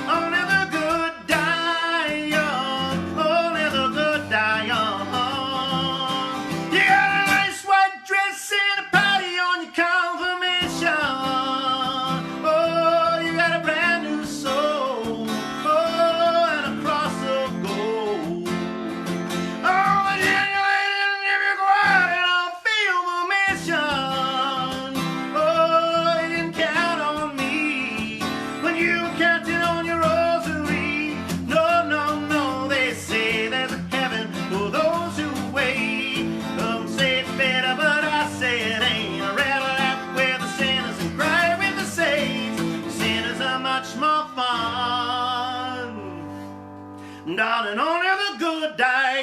Honor the good die young. Honor the good die young. You got a nice white dress and a party on your confirmation. Oh, you got a brand new soul. Oh, and a cross of gold. Oh, but if you go out and I'll feel the mission. Oh, you didn't count on me when you were counting on your rosary. No, no, no, they say there's a heaven for those who wait. Some say it's better, but I say it ain't. I'd rather laugh with the sinners and cry with the saints. Sinners are much more fun. Darling, honor the good die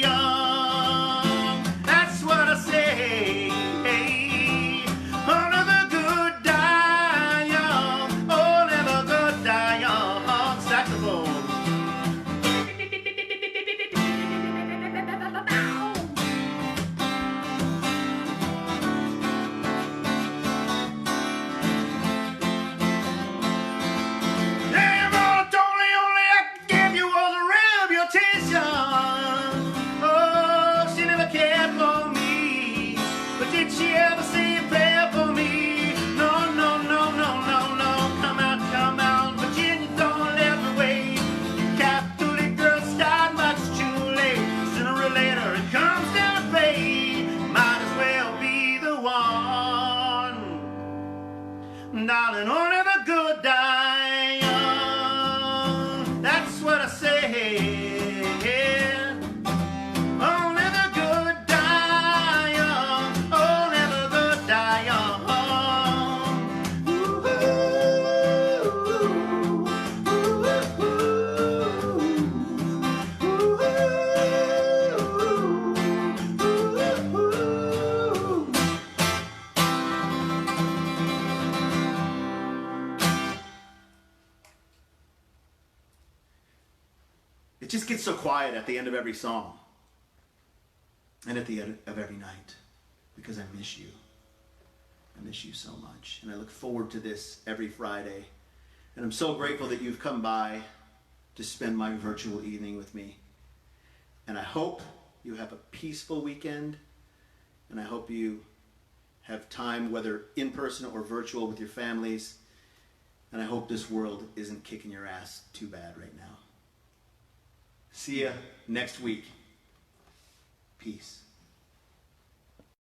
young. That's what I say. Honor the good die young. Honor the good die young. Saxophone. Yeah, but only I could give you was a reputation. It just gets so quiet at the end of every song. And at the end of every night. Because I miss you. I miss you so much. And I look forward to this every Friday. And I'm so grateful that you've come by to spend my virtual evening with me. And I hope you have a peaceful weekend. And I hope you have time, whether in person or virtual, with your families. And I hope this world isn't kicking your ass too bad right now. See ya next week. Peace.